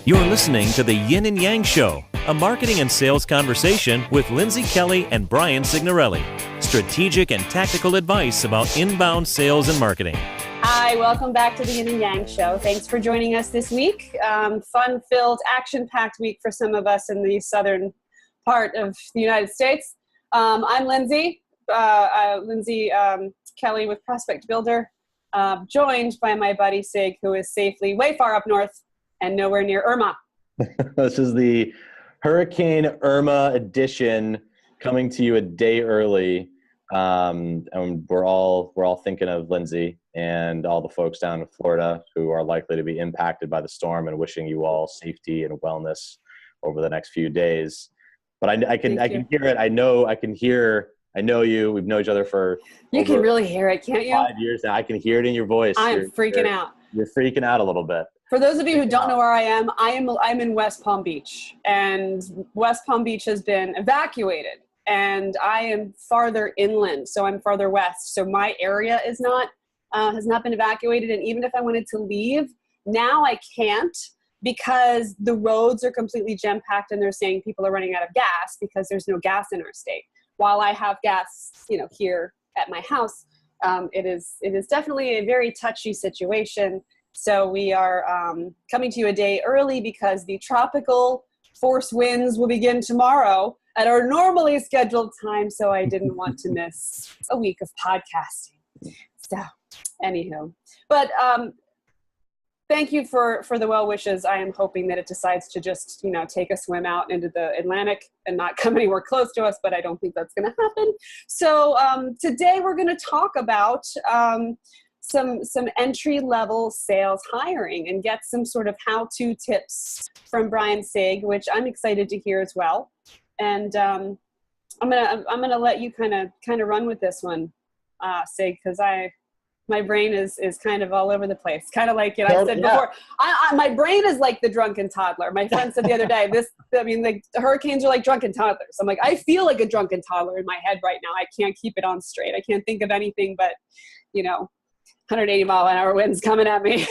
You're listening to the Yin and Yang Show, a marketing and sales conversation with Lindsay Kelly and Brian Signorelli. Strategic and tactical advice about inbound sales and marketing. Hi, welcome back to the Yin and Yang Show. Thanks for joining us this week. Fun-filled, action-packed week for some of us in the southern part of the United States. I'm Lindsay, Kelly with Prospect Builder, joined by my buddy Sig, who is safely way far up north and nowhere near Irma. This is the Hurricane Irma edition, coming to you a day early. And we're all thinking of Lindsay and all the folks down in Florida who are likely to be impacted by the storm, and wishing you all safety and wellness over the next few days. But I can hear it. I know you. We've known each other for You can really hear it, can't you? 5 years now. I can hear it in your voice. I'm freaking out. You're freaking out a little bit. For those of you who don't know where I'm in West Palm Beach, and West Palm Beach has been evacuated, and I am farther inland, so I'm farther west. So my area is has not been evacuated, and even if I wanted to leave, now I can't, because the roads are completely jam-packed, and they're saying people are running out of gas because there's no gas in our state. While I have gas, here at my house, it is definitely a very touchy situation. So we are coming to you a day early because the tropical force winds will begin tomorrow at our normally scheduled time. So I didn't want to miss a week of podcasting. So anywho, but thank you for the well wishes. I am hoping that it decides to just, take a swim out into the Atlantic and not come anywhere close to us, but I don't think that's going to happen. So today we're going to talk about some entry-level sales hiring and get some sort of how-to tips from Brian Sig, which I'm excited to hear as well. And I'm gonna let you kind of run with this one, Sig, because my brain is kind of all over the place. Kind of like I said before, my brain is like the drunken toddler. My friend said the other day, the hurricanes are like drunken toddlers. I'm like, I feel like a drunken toddler in my head right now. I can't keep it on straight. I can't think of anything but, 180-mile-an-hour winds coming at me.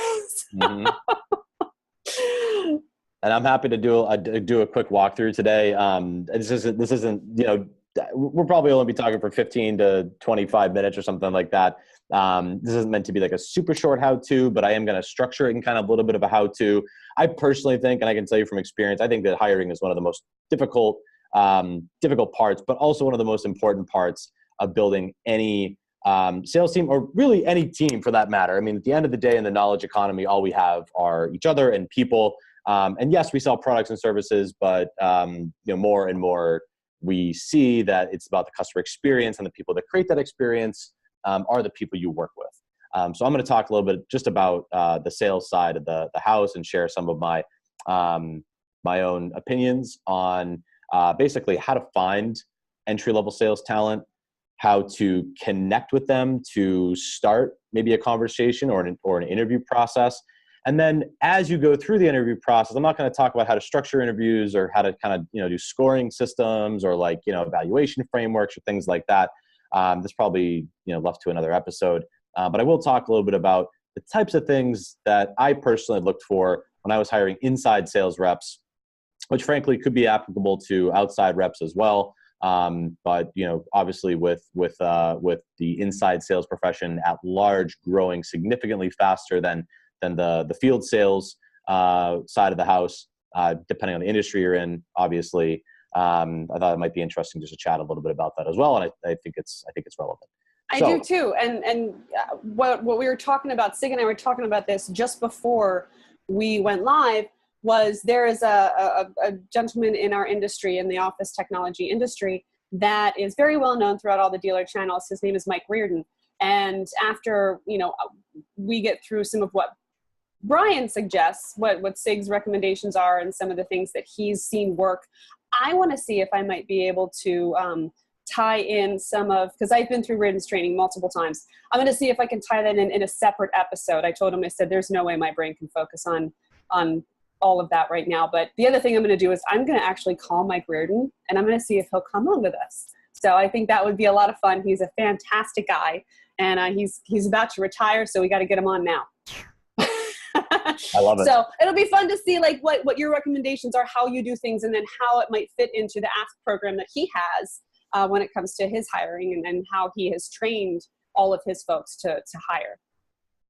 Mm-hmm. And I'm happy to do a quick walkthrough today. This isn't we'll probably only be talking for 15 to 25 minutes or something like that. This isn't meant to be like a super short how-to, but I am going to structure it in kind of a little bit of a how-to. I personally think, and I can tell you from experience, I think that hiring is one of the most difficult parts, but also one of the most important parts of building any sales team, or really any team for that matter. I mean, at the end of the day, in the knowledge economy, all we have are each other and people. And yes, we sell products and services, but more and more we see that it's about the customer experience, and the people that create that experience are the people you work with. So I'm going to talk a little bit just about the sales side of the house, and share some of my own opinions on basically how to find entry-level sales talent, how to connect with them to start maybe a conversation or an interview process. And then as you go through the interview process, I'm not going to talk about how to structure interviews or how to kind of, do scoring systems or evaluation frameworks or things like that. That's probably, left to another episode. But I will talk a little bit about the types of things that I personally looked for when I was hiring inside sales reps, which frankly could be applicable to outside reps as well. But obviously with the inside sales profession at large growing significantly faster than the field sales side of the house, depending on the industry you're in, obviously, I thought it might be interesting just to chat a little bit about that as well, and I think it's relevant. I do too, and what we were talking about, Sig and I were talking about this just before we went live. Was there is a gentleman in our industry, in the office technology industry, that is very well known throughout all the dealer channels. His name is Mike Reardon. And after, we get through some of what Brian suggests, what Sig's recommendations are, and some of the things that he's seen work, I want to see if I might be able to tie in because I've been through Reardon's training multiple times. I'm going to see if I can tie that in a separate episode. I told him, I said, there's no way my brain can focus on all of that right now. But the other thing I'm going to do is I'm going to actually call Mike Reardon, and I'm going to see if he'll come on with us. So I think that would be a lot of fun. He's a fantastic guy, and he's about to retire, so we got to get him on now. I love it. So it'll be fun to see like what your recommendations are, how you do things, and then how it might fit into the Ask program that he has when it comes to his hiring, and how he has trained all of his folks to hire.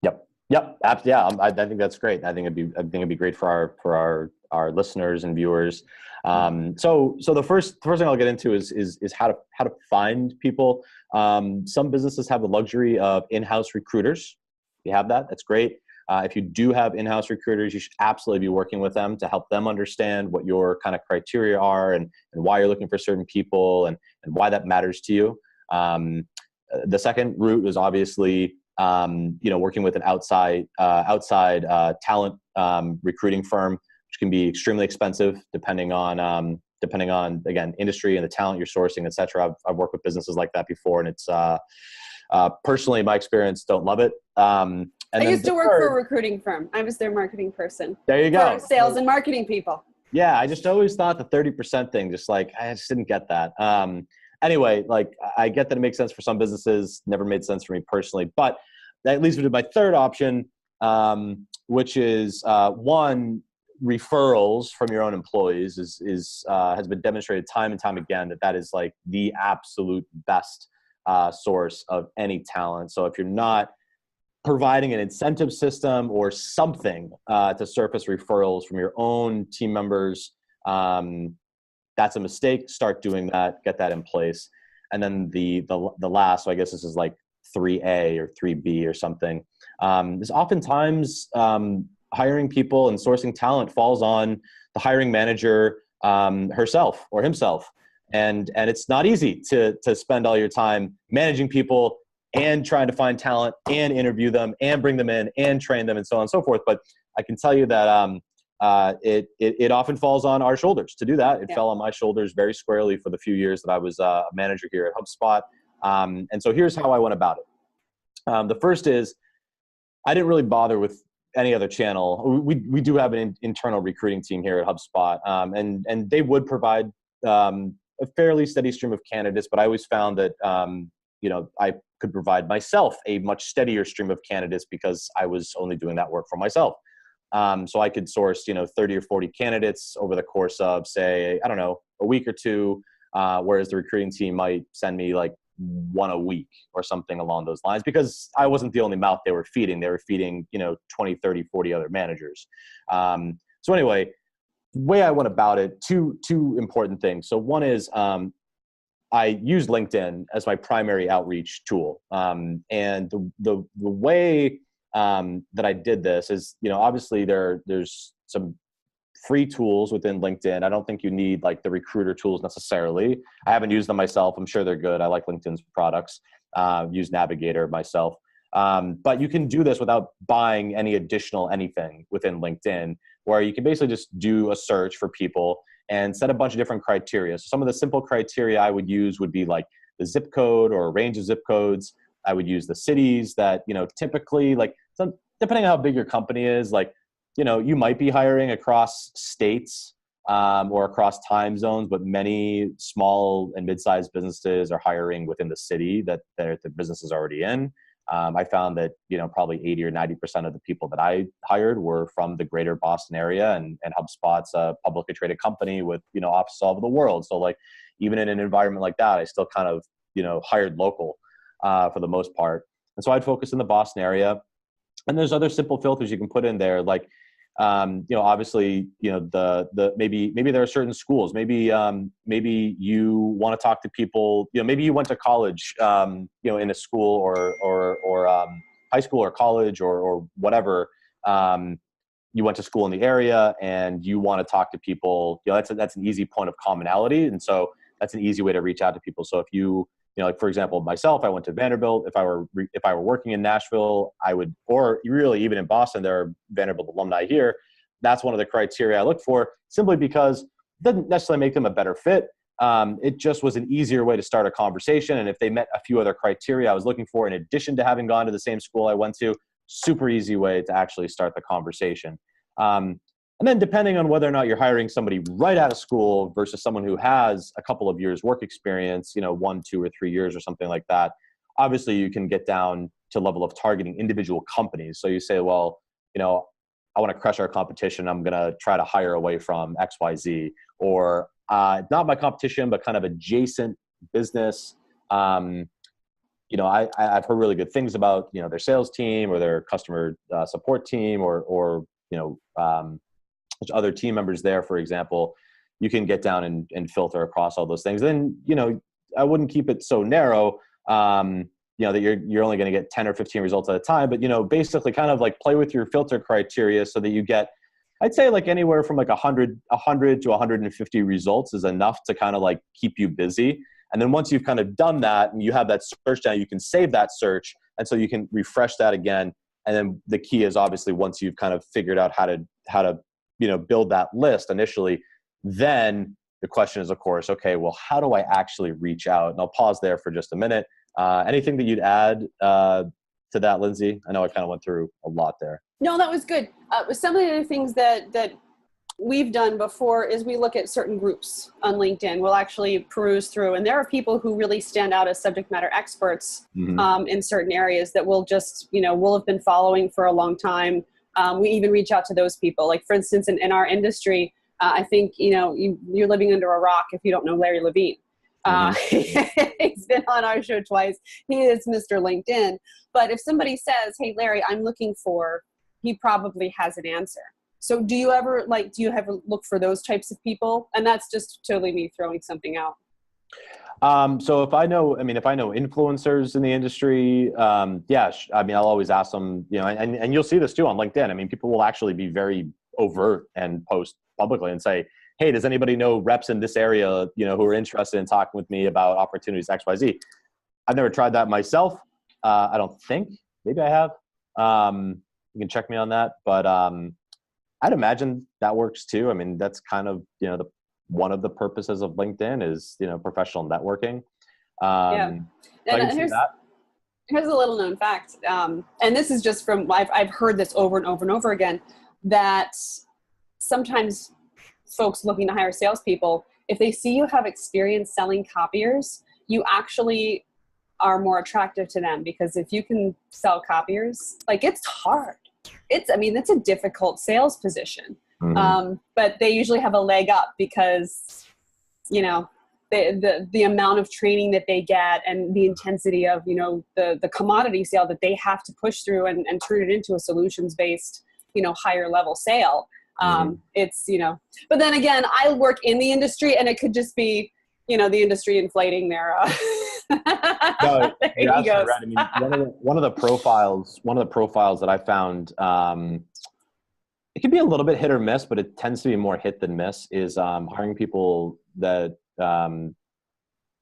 Yep. Yeah. I think that's great. I think it'd be great for our listeners and viewers. So the first thing I'll get into is how to find people. Some businesses have the luxury of in-house recruiters. If you have that, that's great. If you do have in-house recruiters, you should absolutely be working with them to help them understand what your kind of criteria are and why you're looking for certain people and why that matters to you. The second route is obviously, working with an outside talent recruiting firm, which can be extremely expensive depending on again, industry and the talent you're sourcing, et cetera. I've worked with businesses like that before, and it's personally, my experience, don't love it. I used to work for a recruiting firm. I was their marketing person. There you go. For sales and marketing people. Yeah, I just always thought the 30% thing, I just didn't get that. Anyway, like I get that it makes sense for some businesses, never made sense for me personally. But that leads me to my third option, which is one, referrals from your own employees has been demonstrated time and time again that is like the absolute best source of any talent. So if you're not providing an incentive system or something to surface referrals from your own team members, that's a mistake. Start doing that. Get that in place. And then the last, so I guess this is like 3A or 3B or something, is oftentimes hiring people and sourcing talent falls on the hiring manager herself or himself. And it's not easy to spend all your time managing people and trying to find talent and interview them and bring them in and train them and so on and so forth. But I can tell you that it often falls on our shoulders to do that. It fell on my shoulders very squarely for the few years that I was a manager here at HubSpot. And so here's how I went about it. The first is I didn't really bother with any other channel. We do have an internal recruiting team here at HubSpot, and they would provide a fairly steady stream of candidates, but I always found that I could provide myself a much steadier stream of candidates because I was only doing that work for myself. So I could source 30 or 40 candidates over the course of, say, I don't know, a week or two, whereas the recruiting team might send me like one a week or something along those lines, because I wasn't the only mouth they were feeding. They were feeding 20, 30, 40 other managers. So anyway, the way I went about it, two important things. So one is I use LinkedIn as my primary outreach tool. And the way that I did this is, obviously there's some free tools within LinkedIn. I don't think you need like the recruiter tools necessarily. I haven't used them myself. I'm sure they're good. I like LinkedIn's products. Use Navigator myself. But you can do this without buying any additional anything within LinkedIn, where you can basically just do a search for people and set a bunch of different criteria. So some of the simple criteria I would use would be like the zip code or a range of zip codes. I would use the cities that, typically, like, depending on how big your company is, like, you might be hiring across states or across time zones, but many small and mid-sized businesses are hiring within the city that the business is already in. I found that, probably 80 or 90% of the people that I hired were from the greater Boston area, and HubSpot's a publicly traded company with, offices all over the world. So like, even in an environment like that, I still kind of, hired local for the most part. And so I'd focus in the Boston area. And there's other simple filters you can put in there, like, obviously, maybe there are certain schools, maybe you want to talk to people, maybe you went to college, in a school or high school or college or whatever. You went to school in the area and you want to talk to people, that's an easy point of commonality. And so that's an easy way to reach out to people. So if you, like, for example, myself, I went to Vanderbilt. If I were working in Nashville, I would, or really even in Boston, there are Vanderbilt alumni here. That's one of the criteria I look for, simply because it doesn't necessarily make them a better fit. It just was an easier way to start a conversation. And if they met a few other criteria I was looking for, in addition to having gone to the same school I went to, super easy way to actually start the conversation. And then depending on whether or not you're hiring somebody right out of school versus someone who has a couple of years work experience, 1, 2, or 3 years or something like that, obviously you can get down to level of targeting individual companies. So you say, well, I want to crush our competition. I'm going to try to hire away from XYZ, or not my competition, but kind of adjacent business. I've heard really good things about, their sales team or their customer support team or there's other team members there, for example. You can get down and filter across all those things. Then, I wouldn't keep it so narrow, that you're only going to get 10 or 15 results at a time, but, basically kind of like play with your filter criteria so that you get, I'd say like anywhere from like 100 to 150 results is enough to kind of like keep you busy. And then once you've kind of done that and you have that search down, you can save that search. And so you can refresh that again. And then the key is obviously once you've kind of figured out how to build that list initially, then the question is, of course, okay, well, how do I actually reach out? And I'll pause there for just a minute. Anything that you'd add to that, Lindsay? I know I kind of went through a lot there. No, that was good. Some of the things that we've done before is we look at certain groups on LinkedIn. We'll actually peruse through, and there are people who really stand out as subject matter experts in certain areas that we'll just, we'll have been following for a long time. We even reach out to those people. Like, for instance, in our industry, I think, you're living under a rock if you don't know Larry Levine. He's been on our show twice. He is Mr. LinkedIn. But if somebody says, hey, Larry, I'm looking for, he probably has an answer. So do you ever look for those types of people? And that's just totally me throwing something out. So if I know influencers in the industry, I'll always ask them, and you'll see this too on LinkedIn. I mean, people will actually be very overt and post publicly and say, hey, does anybody know reps in this area, who are interested in talking with me about opportunities XYZ? I've never tried that myself. I don't think. Maybe I have. You can check me on that. But I'd imagine that works too. I mean, that's kind of, one of the purposes of LinkedIn is, professional networking. And here's a little known fact. And this is just from, I've heard this over and over and over again, that sometimes folks looking to hire salespeople, if they see you have experience selling copiers, you actually are more attractive to them, because if you can sell copiers, like, it's hard. It's a difficult sales position. But they usually have a leg up because, the amount of training that they get and the intensity of, the commodity sale that they have to push through and turn it into a solutions-based, higher level sale. It's, but then again, I work in the industry, and it could just be, the industry inflating their, no, you're absolutely right. I mean, one of the profiles that I found, it can be a little bit hit or miss, but it tends to be more hit than miss, is hiring people that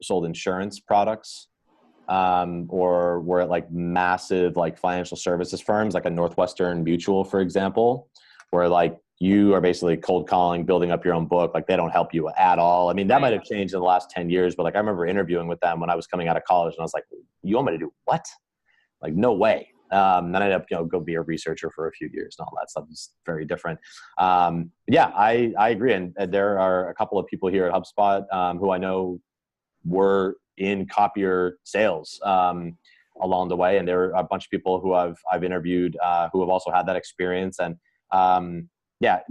sold insurance products, or were at like massive like financial services firms, like a Northwestern Mutual, for example, where like you are basically cold calling, building up your own book. Like, they don't help you at all. I mean, that might have changed in the last 10 years, but like, I remember interviewing with them when I was coming out of college, and I was like, you want me to do what? Like, no way. Then I ended up, go be a researcher for a few years, and all that stuff is very different. I agree. And there are a couple of people here at HubSpot who I know were in copier sales along the way. And there are a bunch of people who I've interviewed who have also had that experience. And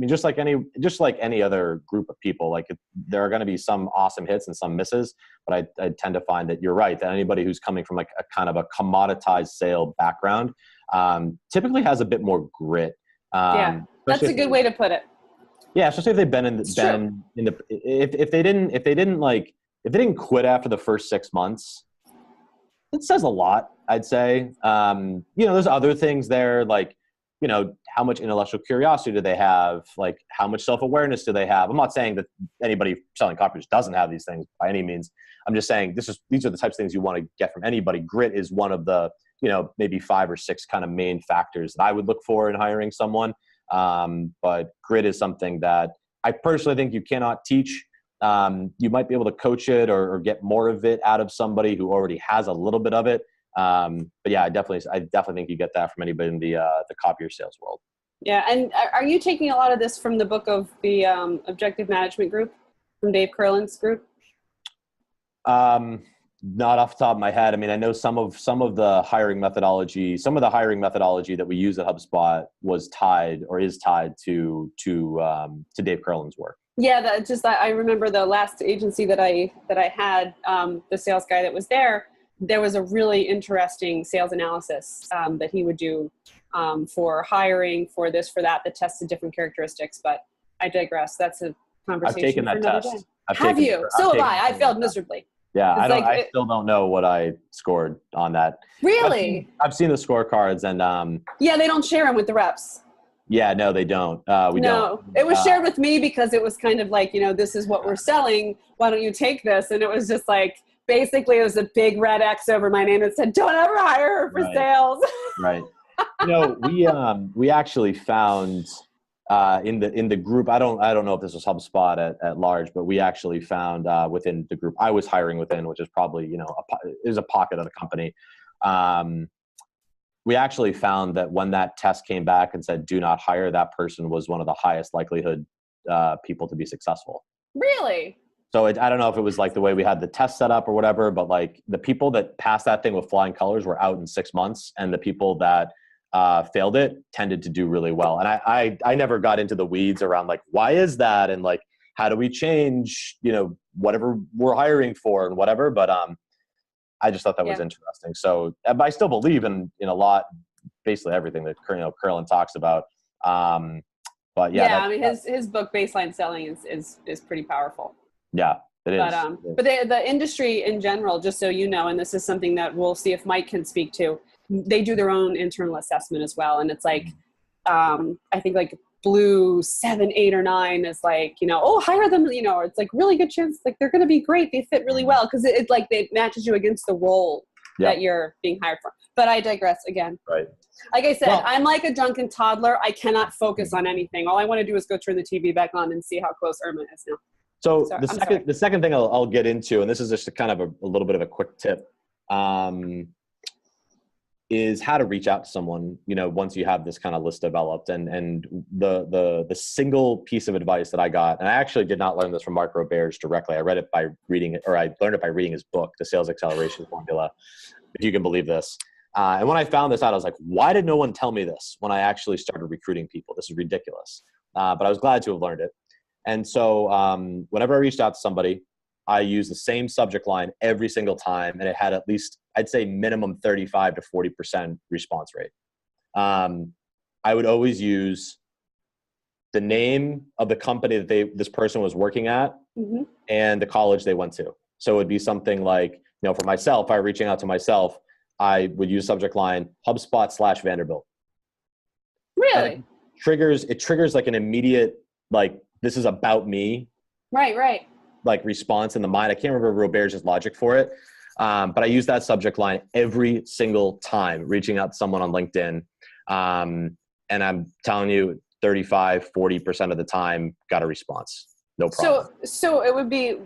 just like any other group of people, like, there are going to be some awesome hits and some misses, but I tend to find that you're right, that anybody who's coming from like a kind of a commoditized sale background typically has a bit more grit. That's a good way to put it. Yeah, especially if they've been in the if they didn't quit after the first 6 months, it says a lot, I'd say. There's other things there, like, how much intellectual curiosity do they have? Like, how much self-awareness do they have? I'm not saying that anybody selling copiers doesn't have these things by any means. I'm just saying these are the types of things you want to get from anybody. Grit is one of the, maybe 5 or 6 kind of main factors that I would look for in hiring someone. But grit is something that I personally think you cannot teach. You might be able to coach it or get more of it out of somebody who already has a little bit of it. But yeah, I definitely think you get that from anybody in the copier sales world. Yeah. And are you taking a lot of this from the book of the Objective Management Group, from Dave Curlin's group? Not off the top of my head. I mean, I know some of the hiring methodology, that we use at HubSpot was tied or is tied to Dave Curlin's work. Yeah, I remember the last agency that I had, the sales guy that was there. There was a really interesting sales analysis that he would do for hiring, for this, for that tested different characteristics. But I digress. That's a conversation. I've taken that test. Have you? So have I. I failed miserably. Yeah, I still don't know what I scored on that. Really? I've seen the scorecards and yeah, they don't share them with the reps. Yeah, no, they don't. We don't. It was shared with me because it was kind of like, this is what we're selling. Why don't you take this? And it was just like, basically it was a big red X over my name that said, don't ever hire her for sales. Right. We actually found in the group, I don't know if this was HubSpot at large, but we actually found within the group I was hiring within, which is probably, it was a pocket of the company. We actually found that when that test came back and said, do not hire, that person was one of the highest likelihood people to be successful. Really? So I don't know if it was like the way we had the test set up or whatever, but like the people that passed that thing with flying colors were out in 6 months, and the people that failed it tended to do really well. And I never got into the weeds around like, why is that? And like, how do we change, whatever we're hiring for and whatever. But I just thought that was interesting. So I still believe in a lot, basically everything that Curlin talks about. But yeah, I mean, his book Baseline Selling is pretty powerful. Yeah, it is. But the industry in general, just so you know, and this is something that we'll see if Mike can speak to, they do their own internal assessment as well. And it's like, I think like Blue 7, 8, or 9 is like, hire them, it's like really good chance, like they're going to be great. They fit really well because it like it matches you against the role that you're being hired for. But I digress again. Right. Like I said, I'm like a drunken toddler. I cannot focus on anything. All I want to do is go turn the TV back on and see how close Irma is now. So the second thing I'll get into, and this is just a kind of a little bit of a quick tip, is how to reach out to someone, once you have this kind of list developed. And the single piece of advice that I got, and I actually did not learn this from Mark Roberge directly. I read it by reading it, or I learned it by reading his book, The Sales Acceleration Formula, if you can believe this. And when I found this out, I was like, why did no one tell me this when I actually started recruiting people? This is ridiculous. But I was glad to have learned it. And so whenever I reached out to somebody, I used the same subject line every single time, and it had at least, I'd say minimum 35 to 40% response rate. I would always use the name of the company that this person was working at and the college they went to. So it would be something like, for myself, if I were reaching out to myself, I would use subject line HubSpot / Vanderbilt. Really? It triggers like an immediate, like, this is about me. Right. Like response in the mind. I can't remember Roberge's logic for it. But I use that subject line every single time reaching out to someone on LinkedIn. And I'm telling you, 35, 40% of the time got a response. No problem. So it would be,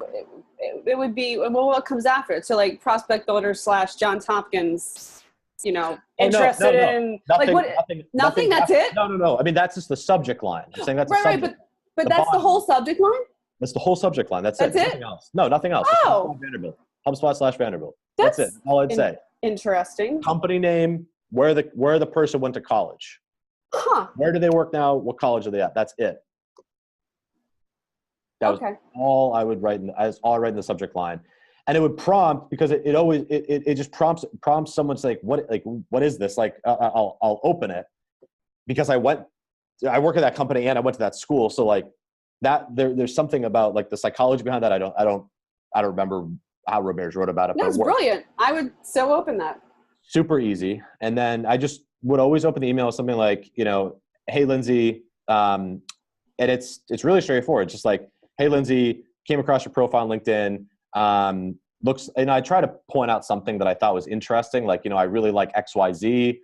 well, what comes after it? So like prospect builder / Johns Hopkins, interested in nothing, like what? Nothing. That's it? No. I mean, that's just the subject line. I'm saying that's a subject. Right. But that's the whole subject line? That's the whole subject line. That's it. Nothing else. No, nothing else. Oh. Vanderbilt. HubSpot / Vanderbilt. That's it. All I'd say. Interesting. Company name, where the person went to college. Huh. Where do they work now? What college are they at? That's it. That was all I would write. All I write in the subject line, and it would prompt, because it always just prompts someone to say, what is this? Like I'll open it because I work at that company and I went to that school. So like that there's something about like the psychology behind that. I don't remember how Roberge wrote about it. That's brilliant. I would so open that. Super easy. And then I just would always open the email with something like, hey, Lindsay. And it's really straightforward. Just like, hey, Lindsay, came across your profile on LinkedIn. And I try to point out something that I thought was interesting. Like, I really like XYZ.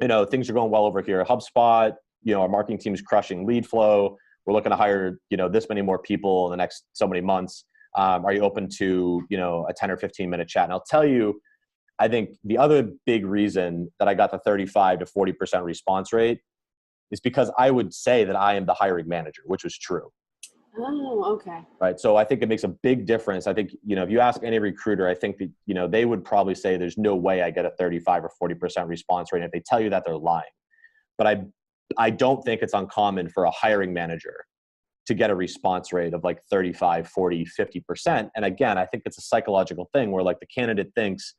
Things are going well over here at HubSpot. Our marketing team is crushing lead flow. We're looking to hire, this many more people in the next so many months. Are you open to, a 10 or 15 minute chat? And I'll tell you, I think the other big reason that I got the 35 to 40% response rate is because I would say that I am the hiring manager, which was true. Oh, okay. Right. So I think it makes a big difference. I think, if you ask any recruiter, I think that, they would probably say there's no way I get a 35 or 40% response rate. If they tell you that, they're lying. But I don't think it's uncommon for a hiring manager to get a response rate of like 35, 40, 50%. And again, I think it's a psychological thing where like the candidate thinks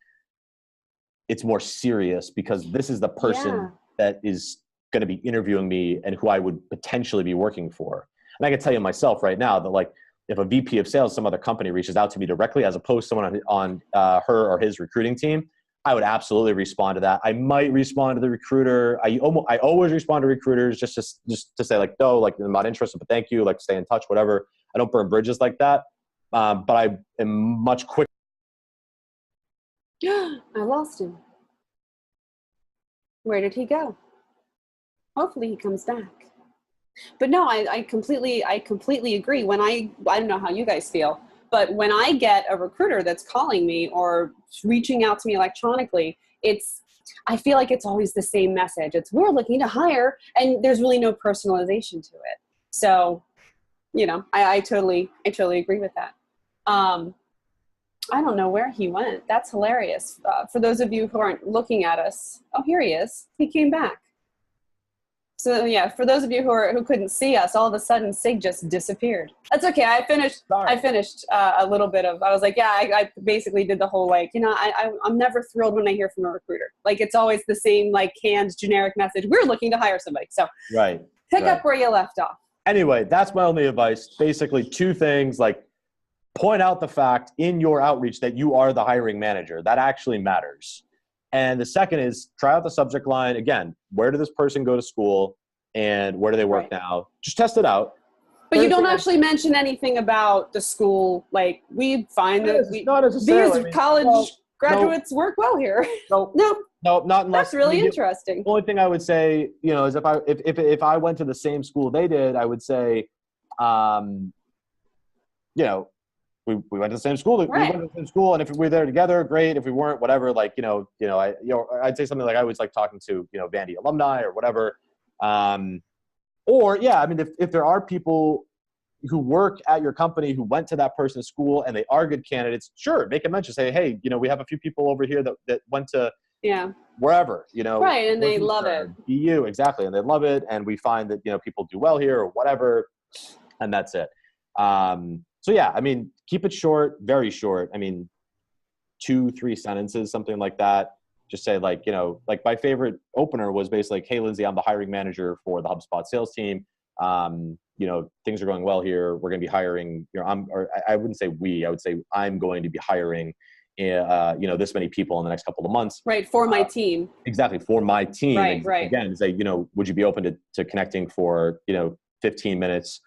it's more serious because this is the person that is going to be interviewing me and who I would potentially be working for. And I can tell you myself right now that like if a VP of sales, some other company reaches out to me directly as opposed to someone on her or his recruiting team, I would absolutely respond to that. I might respond to the recruiter. I always respond to recruiters just to say like, no, like I'm not interested, but thank you. Like stay in touch, whatever. I don't burn bridges like that. But I am much quicker. I lost him. Where did he go? Hopefully he comes back. But no, I completely agree. When I don't know how you guys feel, but when I get a recruiter that's calling me or reaching out to me electronically, I feel like it's always the same message. It's we're looking to hire, and there's really no personalization to it. So, I totally agree with that. I don't know where he went. That's hilarious. For those of you who aren't looking at us, oh, here he is. He came back. So yeah, for those of you who couldn't see us, all of a sudden Sig just disappeared. That's okay. I finished a little bit of. I was like, I basically did the whole like, I'm never thrilled when I hear from a recruiter. Like it's always the same like canned generic message. We're looking to hire somebody. So pick up where you left off. Anyway, that's my only advice. Basically, two things: like point out the fact in your outreach that you are the hiring manager. That actually matters. And the second is try out the subject line. Again, where did this person go to school and where do they work now? Just test it out. But you don't actually mention anything about the school. Like we find that these college graduates work well here. No, not unless. That's really interesting. The only thing I would say, is if I went to the same school they did, I would say, we went to the same school. We went to the same school, and if we were there together, great. If we weren't, whatever. Like I'd say something like I was like talking to Vandy alumni or whatever. If there are people who work at your company who went to that person's school and they are good candidates, sure, make a mention. Say, hey, we have a few people over here that went to wherever, right, and they love it. BU, exactly, and they love it, and we find that people do well here or whatever, and that's it. So yeah, keep it short, very short. 2-3 sentences, something like that. Just say like, like my favorite opener was basically like, hey, Lindsay, I'm the hiring manager for the HubSpot sales team. Things are going well here. We're going to be hiring, I wouldn't say we, I would say I'm going to be hiring, this many people in the next couple of months. Right. For my team. Exactly. For my team. Right. Again, say, would you be open to connecting for, 15 minutes?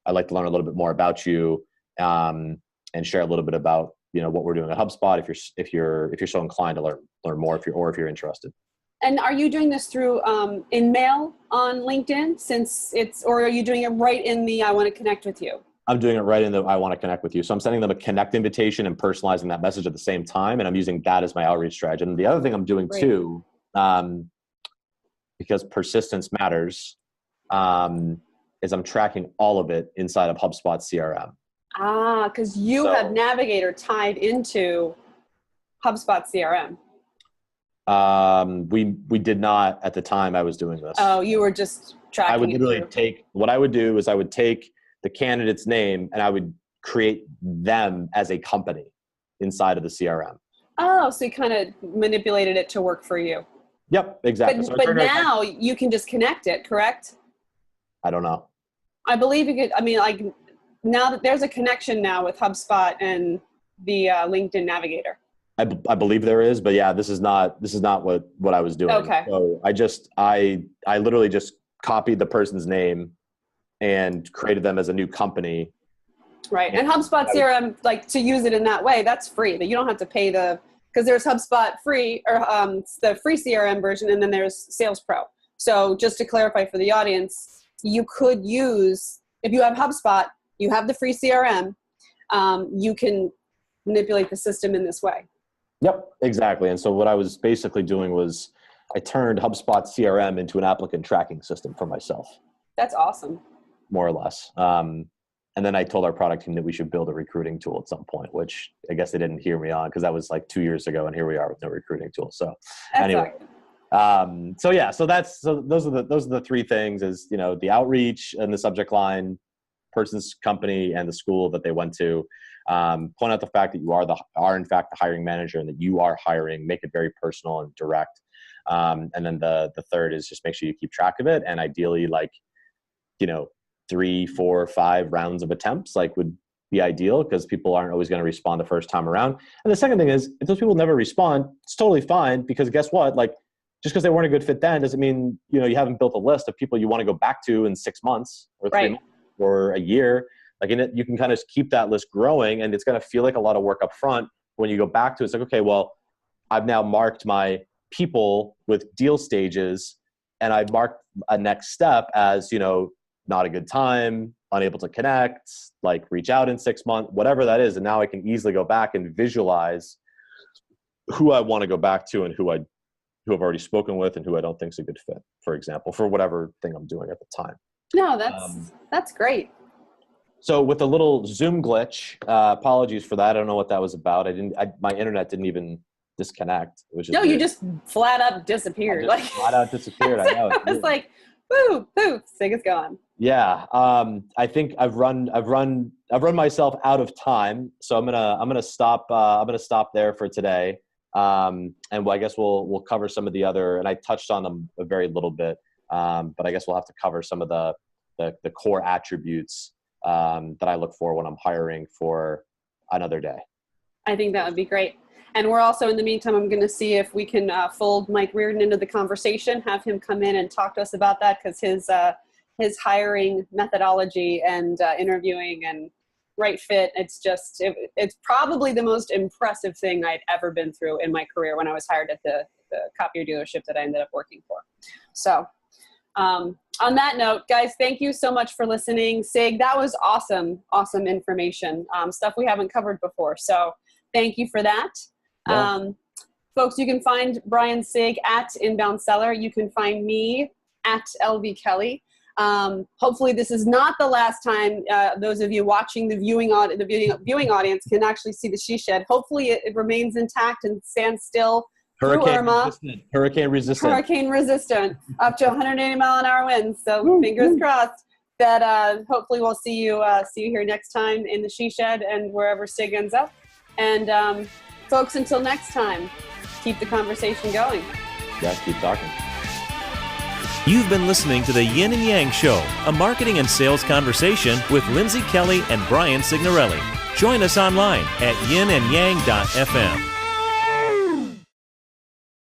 I'd like to learn a little bit more about you. And share a little bit about what we're doing at HubSpot if you're so inclined to learn more if you're interested. And are you doing this through InMail on LinkedIn or are you doing it right in the I want to connect with you? I'm doing it right in the I want to connect with you. So I'm sending them a connect invitation and personalizing that message at the same time, and I'm using that as my outreach strategy. And the other thing I'm doing too, because persistence matters, is I'm tracking all of it inside of HubSpot CRM. Because you have Navigator tied into HubSpot CRM. We did not at the time I was doing this. Oh, you were just tracking. I would literally what I would do is I would take the candidate's name and I would create them as a company inside of the CRM. Oh, so you kind of manipulated it to work for you. Yep, exactly. But now you can just connect it, correct? I don't know. I believe you could. Now that there's a connection now with HubSpot and the LinkedIn Navigator. I believe there is, but yeah, this is not what I was doing. Okay. So I literally just copied the person's name and created them as a new company. Right. And HubSpot CRM, like to use it in that way, that's free. That you don't have to pay because there's HubSpot free or the free CRM version, and then there's Sales Pro. So just to clarify for the audience, you could use, if you have HubSpot, you have the free CRM, you can manipulate the system in this way. Yep, exactly. And so what I was basically doing was I turned HubSpot CRM into an applicant tracking system for myself. That's awesome. More or less. And And then I told our product team that we should build a recruiting tool at some point, which I guess they didn't hear me on because that was like 2 years ago, and here we are with no recruiting tool. So anyway, so those are the three things: is, you know, the outreach and the subject line, person's company, and the school that they went to. Point out the fact that you are in fact the hiring manager and that you are hiring. Make it very personal and direct. And then the third is just make sure you keep track of it, and ideally, like, you know, 3, 4, 5 rounds of attempts would be ideal, because people aren't always going to respond the first time around. And the second thing is, if those people never respond, it's totally fine, because guess what? Like, just because they weren't a good fit then doesn't mean, you know, you haven't built a list of people you want to go back to in 6 months or 3 months or a year. Like, in it, you can kind of keep that list growing, and it's going to feel like a lot of work up front. When you go back to it, it's like, okay, well, I've now marked my people with deal stages, and I've marked a next step as, you know, not a good time, unable to connect, like reach out in 6 months, whatever that is. And now I can easily go back and visualize who I want to go back to, and who I've already spoken with, and who I don't think is a good fit, for example, for whatever thing I'm doing at the time. No, that's great. So with a little Zoom glitch, apologies for that. I don't know what that was about. My internet didn't even disconnect. Which is no, weird. You just flat out disappeared. Flat out disappeared. I know. I was like, poof, Sig is gone. Yeah, I think I've run myself out of time, so I'm gonna stop. I'm gonna stop there for today, and I guess we'll cover some of the other. And I touched on them a very little bit, but I guess we'll have to cover some of the core attributes that I look for when I'm hiring for another day. I think that would be great. And we're also, in the meantime, I'm going to see if we can fold Mike Reardon into the conversation, have him come in and talk to us about that, because his hiring methodology and interviewing and right fit, it's probably the most impressive thing I'd ever been through in my career when I was hired at the copier dealership that I ended up working for. So on that note, guys, thank you so much for listening. Sig, that was awesome information, stuff we haven't covered before. So thank you for that. Yeah. Folks, you can find Brian Sig at Inbound Seller. You can find me at LV Kelly. Hopefully this is not the last time those of you watching the viewing audience can actually see the She Shed. Hopefully it remains intact and stands still. Hurricane resistant, up to 180-mile-an-hour winds. So fingers crossed that hopefully we'll see you here next time in the She Shed and wherever Sig ends up. And folks, until next time, keep the conversation going. Yeah, keep talking. You've been listening to the Yin and Yang Show, a marketing and sales conversation with Lindsay Kelly and Brian Signorelli. Join us online at yinandyang.fm.